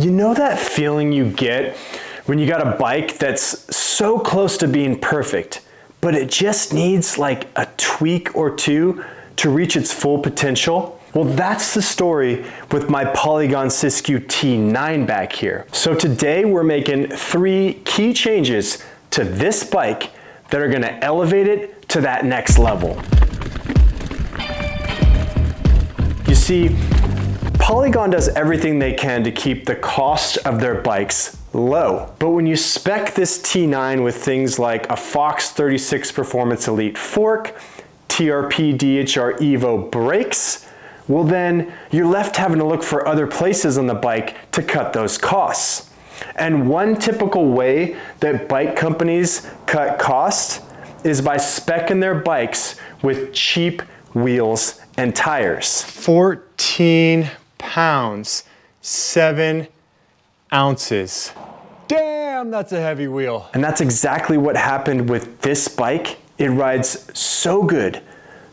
You know that feeling you get when you got a bike that's so close to being perfect, but it just needs like a tweak or two to reach its full potential? Well, that's the story with my Polygon Siskiu T9 back here. So today we're making 3 key changes to this bike that are gonna elevate it to that next level. You see, Polygon does everything they can to keep the cost of their bikes low. But when you spec this T9 with things like a Fox 36 Performance Elite fork, TRP DHR EVO brakes, well then you're left having to look for other places on the bike to cut those costs. And one typical way that bike companies cut costs is by speccing their bikes with cheap wheels and tires. 14 pounds, 7 ounces. Damn, that's a heavy wheel. And that's exactly what happened with this bike. It rides so good,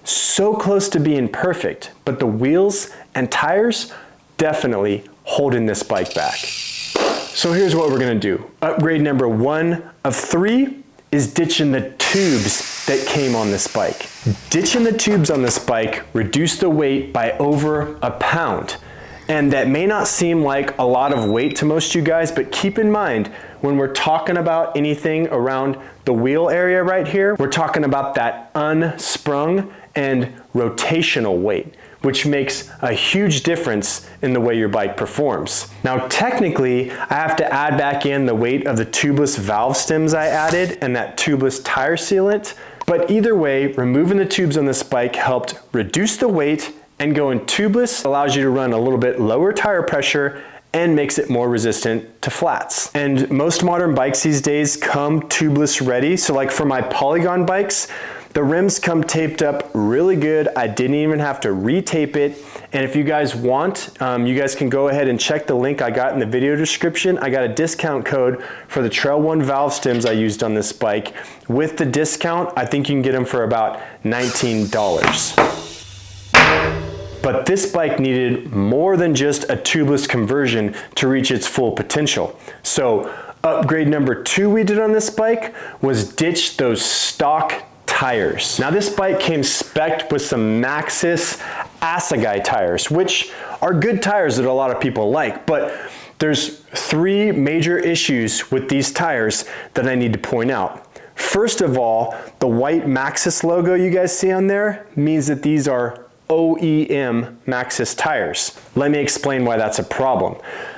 so close to being perfect, but the wheels and tires definitely holding this bike back. So here's what we're gonna do. Upgrade number 1 of 3 is ditching the tubes that came on this bike. Ditching the tubes on this bike reduced the weight by over a pound. And that may not seem like a lot of weight to most of you guys, but keep in mind, when we're talking about anything around the wheel area right here, we're talking about that unsprung and rotational weight, which makes a huge difference in the way your bike performs. Now, technically, I have to add back in the weight of the tubeless valve stems I added and that tubeless tire sealant, but either way, removing the tubes on this bike helped reduce the weight, and going tubeless allows you to run a little bit lower tire pressure and makes it more resistant to flats. And most modern bikes these days come tubeless ready. So like for my Polygon bikes, the rims come taped up really good. I didn't even have to retape it. And if you guys want, you guys can go ahead and check the link I got in the video description. I got a discount code for the Trail 1 valve stems I used on this bike. With the discount, I think you can get them for about $19. But this bike needed more than just a tubeless conversion to reach its full potential. So upgrade number 2 we did on this bike was ditch those stock tires. Now this bike came spec'd with some Maxxis Assegai tires, which are good tires that a lot of people like, but there's 3 major issues with these tires that I need to point out. First of all, the white Maxxis logo you guys see on there means that these are OEM Maxxis tires. Let me explain why that's a problem.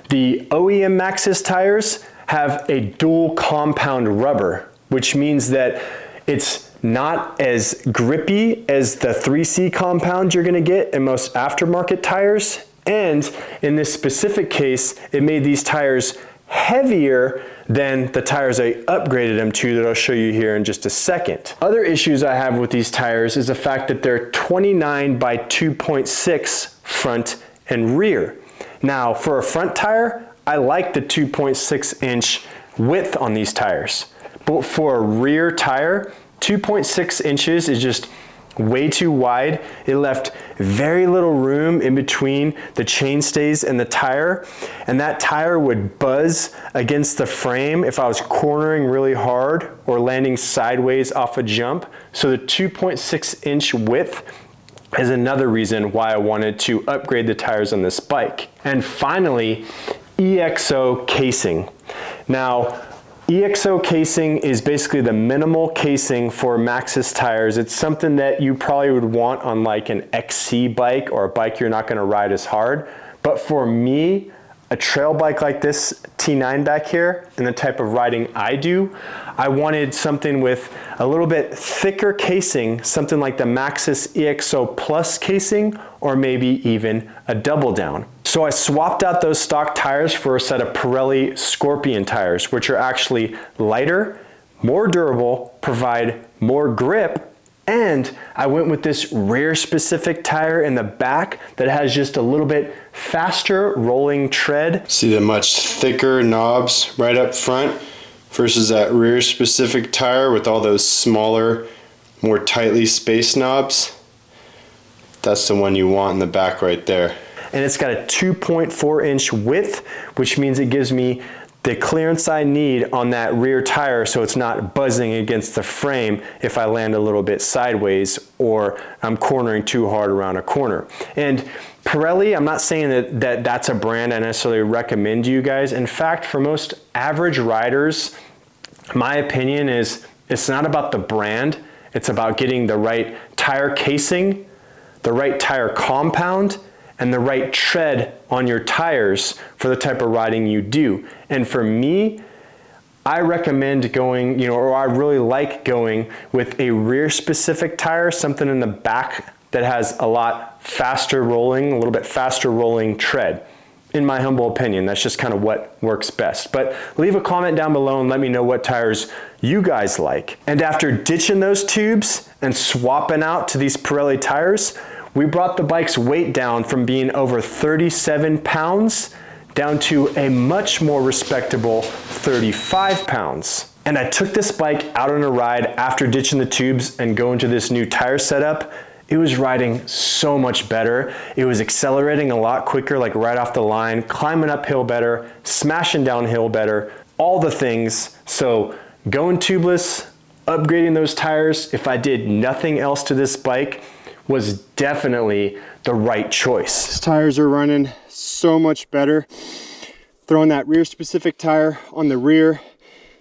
The OEM Maxxis tires have a dual compound rubber, which means that it's not as grippy as the 3C compound you're gonna get in most aftermarket tires. And in this specific case, it made these tires heavier than the tires I upgraded them to that I'll show you here in just a second. Other issues I have with these tires is the fact that they're 29 by 2.6 front and rear. Now for a front tire, I like the 2.6 inch width on these tires. But for a rear tire, 2.6 inches is just way too wide. It left very little room in between the chainstays and the tire, and that tire would buzz against the frame if I was cornering really hard or landing sideways off a jump. So the 2.6 inch width is another reason why I wanted to upgrade the tires on this bike. And finally, EXO casing. Now, EXO casing is basically the minimal casing for Maxxis tires. It's something that you probably would want on like an XC bike or a bike you're not gonna ride as hard. But for me, a trail bike like this T9 back here and the type of riding I do, I wanted something with a little bit thicker casing, something like the Maxxis EXO Plus casing, or maybe even a double down. So I swapped out those stock tires for a set of Pelli Scorpion tires, which are actually lighter, more durable, provide more grip, and I went with this rear specific tire in the back that has just a little bit faster rolling tread. See the much thicker knobs right up front versus that rear specific tire with all those smaller, more tightly spaced knobs. That's the one you want in the back right there. and it's got a 2.4 inch width, which means it gives me the clearance I need on that rear tire so it's not buzzing against the frame if I land a little bit sideways or I'm cornering too hard around a corner. And Pirelli, I'm not saying that that's a brand I necessarily recommend to you guys. In fact, for most average riders, my opinion is it's not about the brand, it's about getting the right tire casing, the right tire compound, and the right tread on your tires for the type of riding you do. And for me, I recommend going, or I really like going with a rear specific tire, something in the back that has a lot faster rolling, a little bit faster rolling tread. In my humble opinion, that's just kind of what works best. But leave a comment down below and let me know what tires you guys like. And after ditching those tubes and swapping out to these Pirelli tires, we brought the bike's weight down from being over 37 pounds down to a much more respectable 35 pounds. And I took this bike out on a ride after ditching the tubes and going to this new tire setup. It was riding so much better. It was accelerating a lot quicker, like right off the line, climbing uphill better, smashing downhill better, all the things. So going tubeless, upgrading those tires, if I did nothing else to this bike, was definitely the right choice. These tires are running so much better. Throwing that rear specific tire on the rear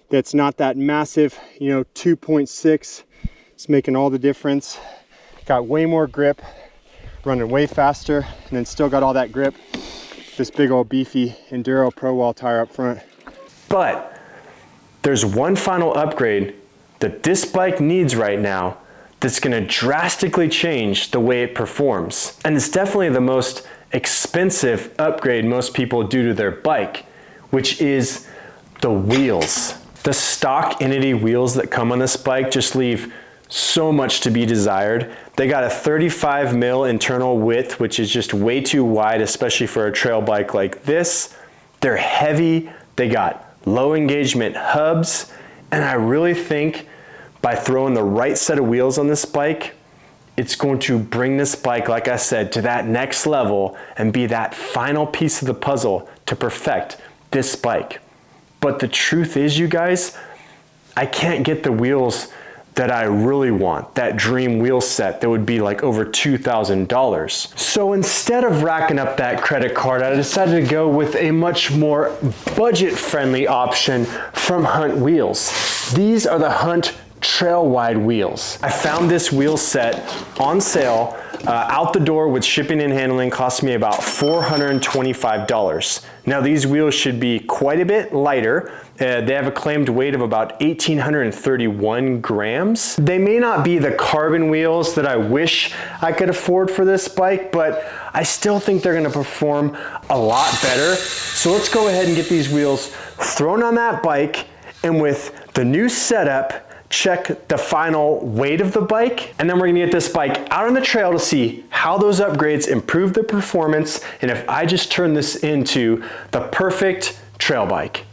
that's not that massive, 2.6, it's making all the difference. Got way more grip, running way faster, and then still got all that grip. This big old beefy Enduro Pro Wall tire up front. But there's one final upgrade that this bike needs right now that's gonna drastically change the way it performs. And it's definitely the most expensive upgrade most people do to their bike, which is the wheels. The stock Entity wheels that come on this bike just leave so much to be desired. They got a 35 mil internal width, which is just way too wide, especially for a trail bike like this. They're heavy, they got low engagement hubs, and I really think by throwing the right set of wheels on this bike, it's going to bring this bike, like I said, to that next level and be that final piece of the puzzle to perfect this bike. But the truth is, you guys, I can't get the wheels that I really want, that dream wheel set that would be like over $2,000. So instead of racking up that credit card, I decided to go with a much more budget-friendly option from Hunt Wheels. These are the Hunt Trail Wide wheels. I found this wheel set on sale out the door with shipping and handling, cost me about $425. Now these wheels should be quite a bit lighter. They have a claimed weight of about 1,831 grams. They may not be the carbon wheels that I wish I could afford for this bike, but I still think they're gonna perform a lot better. So let's go ahead and get these wheels thrown on that bike, and with the new setup, check the final weight of the bike, and then we're gonna get this bike out on the trail to see how those upgrades improve the performance and if I just turn this into the perfect trail bike.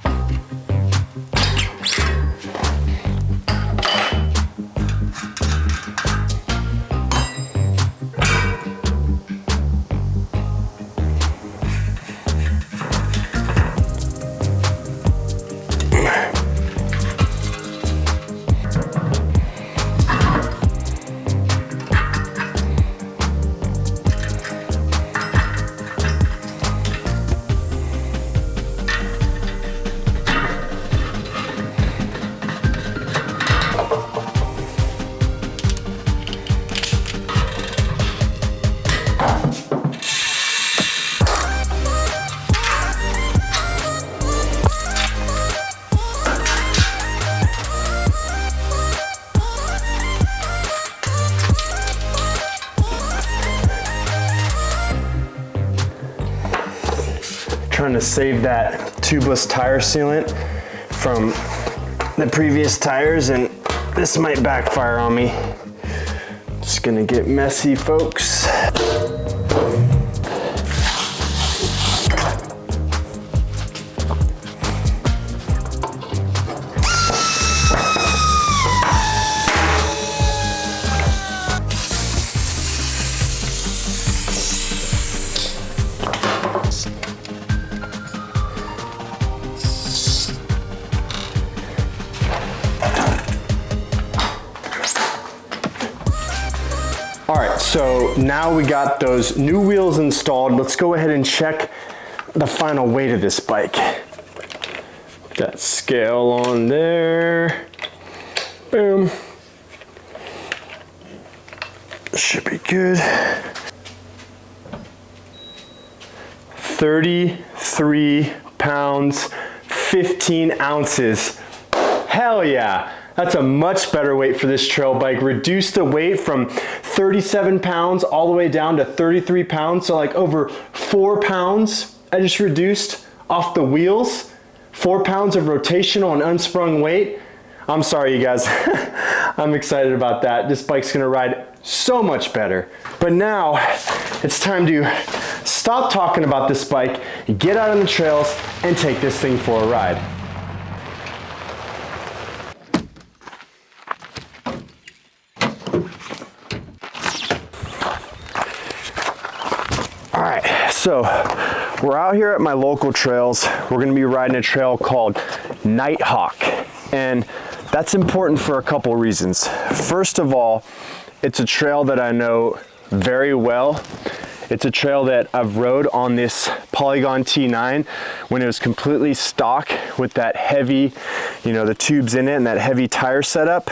Trying to save that tubeless tire sealant from the previous tires, and this might backfire on me. It's gonna get messy, folks. So now we got those new wheels installed. Let's go ahead and check the final weight of this bike. That scale on there. Boom. Should be good. 33 pounds, 15 ounces. Hell yeah. That's a much better weight for this trail bike. Reduced the weight from 37 pounds all the way down to 33 pounds. So like over 4 pounds I just reduced off the wheels. 4 pounds of rotational and unsprung weight. I'm sorry, you guys. I'm excited about that. This bike's gonna ride so much better. But now it's time to stop talking about this bike, get out on the trails, and take this thing for a ride. All right, so we're out here at my local trails. We're gonna be riding a trail called Nighthawk. And that's important for a couple reasons. First of all, it's a trail that I know very well. It's a trail that I've rode on this Polygon T9 when it was completely stock with that heavy, you know, the tubes in it and that heavy tire setup.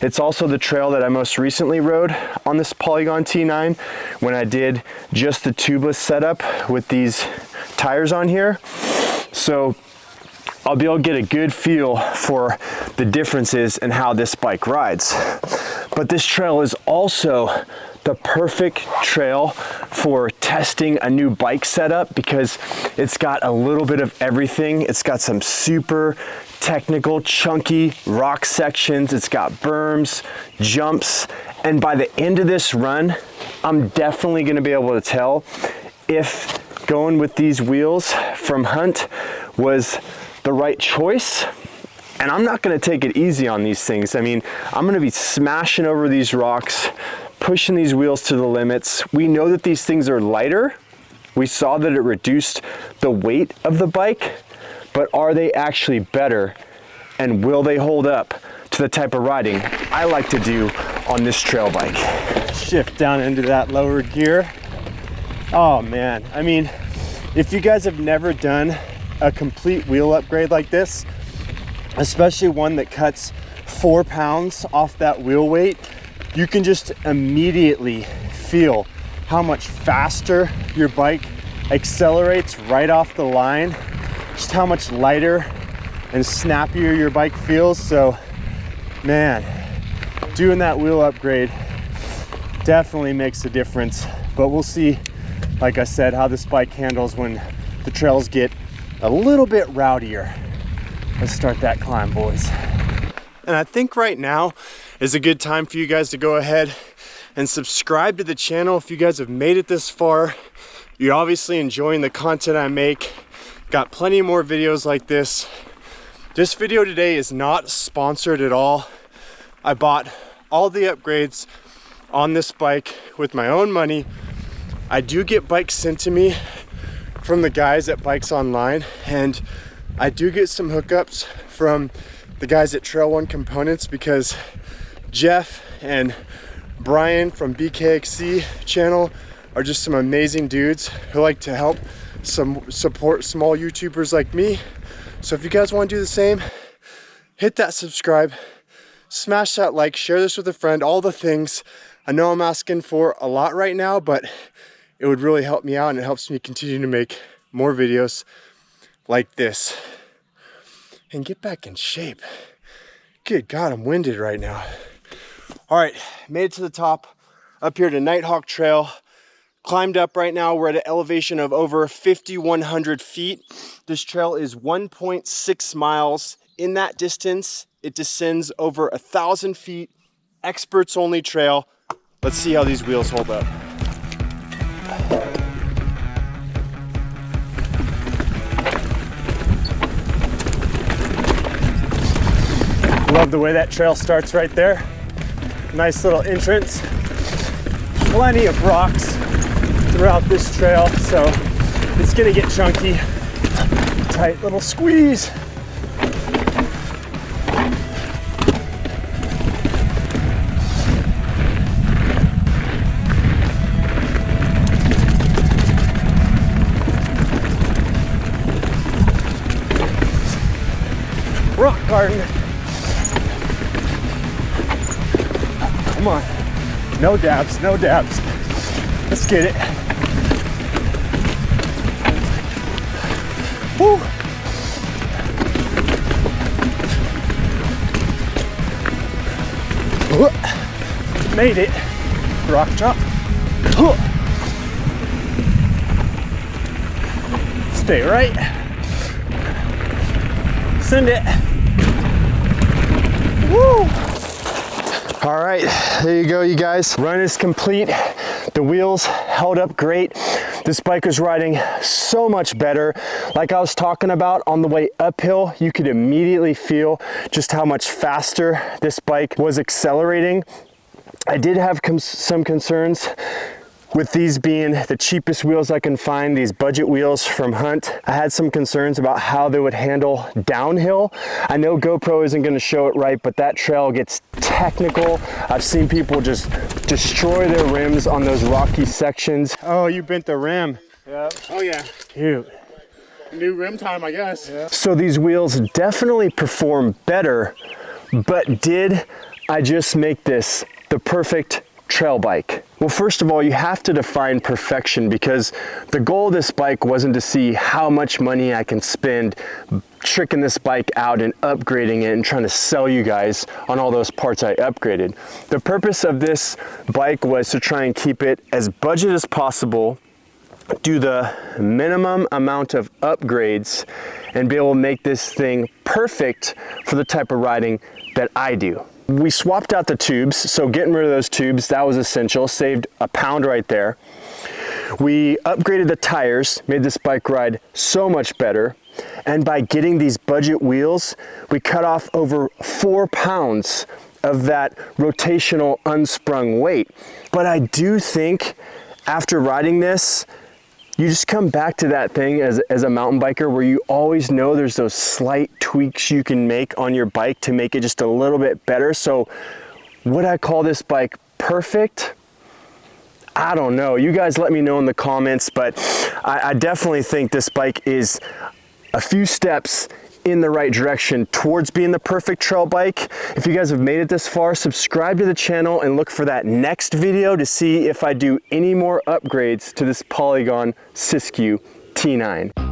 It's also the trail that I most recently rode on this Polygon T9 when I did just the tubeless setup with these tires on here. So I'll be able to get a good feel for the differences in how this bike rides. But this trail is also the perfect trail for testing a new bike setup because it's got a little bit of everything. It's got some super technical, chunky rock sections. It's got berms, jumps, and by the end of this run, I'm definitely gonna be able to tell if going with these wheels from Hunt was the right choice. And I'm not gonna take it easy on these things. I mean, I'm gonna be smashing over these rocks, pushing these wheels to the limits. We know that these things are lighter. We saw that it reduced the weight of the bike, but are they actually better? And will they hold up to the type of riding I like to do on this trail bike? Shift down into that lower gear. Oh man, I mean, if you guys have never done a complete wheel upgrade like this, especially one that cuts 4 pounds off that wheel weight, you can just immediately feel how much faster your bike accelerates right off the line, just how much lighter and snappier your bike feels. So man, doing that wheel upgrade definitely makes a difference. But we'll see, like I said, how this bike handles when the trails get a little bit rowdier. Let's start that climb, boys. And I think right now is a good time for you guys to go ahead and subscribe to the channel. If you guys have made it this far, you're obviously enjoying the content I make. Got plenty more videos like this. This video today is not sponsored at all. I bought all the upgrades on this bike with my own money. I do get bikes sent to me from the guys at Bikes Online, and I do get some hookups from the guys at Trail One Components because Jeff and Brian from BKXC channel are just some amazing dudes who like to help support small YouTubers like me. So if you guys want to do the same, hit that subscribe, smash that like, share this with a friend, all the things. I know I'm asking for a lot right now, but it would really help me out, and it helps me continue to make more videos like this and get back in shape. Good God, I'm winded right now. All right, made it to the top, up here to Nighthawk Trail. Climbed up right now, we're at an elevation of over 5,100 feet. This trail is 1.6 miles. In that distance, it descends over 1,000 feet, experts only trail. Let's see how these wheels hold up. Love the way that trail starts right there. Nice little entrance. Plenty of rocks throughout this trail, so it's gonna get chunky. Tight little squeeze. rock garden. Come on. No dabs, no dabs. Let's get it. Woo. Made it. Rock drop. Stay right. Send it. Woo! All right, there you go, you guys. Run is complete. The wheels held up great. This bike was riding so much better. Like I was talking about on the way uphill, you could immediately feel just how much faster this bike was accelerating. I did have some concerns with these being the cheapest wheels I can find, these budget wheels from Hunt. I had some concerns about how they would handle downhill. I know GoPro isn't gonna show it right, but that trail gets technical. I've seen people just destroy their rims on those rocky sections. Oh, you bent the rim. Yeah. Oh yeah. Cute. New rim time, I guess. Yeah. So these wheels definitely perform better, but did I just make this the perfect trail bike? Well, first of all, you have to define perfection, because the goal of this bike wasn't to see how much money I can spend tricking this bike out and upgrading it and trying to sell you guys on all those parts I upgraded. The purpose of this bike was to try and keep it as budget as possible, do the minimum amount of upgrades, and be able to make this thing perfect for the type of riding that I do. We swapped out the tubes, so getting rid of those tubes, that was essential, saved a pound right there. We upgraded the tires, made this bike ride so much better, and by getting these budget wheels, we cut off over 4 pounds of that rotational unsprung weight. But I do think after riding this, you just come back to that thing as a mountain biker where you always know there's those slight tweaks you can make on your bike to make it just a little bit better. So would I call this bike perfect? I don't know. You guys let me know in the comments, but I definitely think this bike is a few steps in the right direction towards being the perfect trail bike. If you guys have made it this far, subscribe to the channel and look for that next video to see if I do any more upgrades to this Polygon Siskiu T9.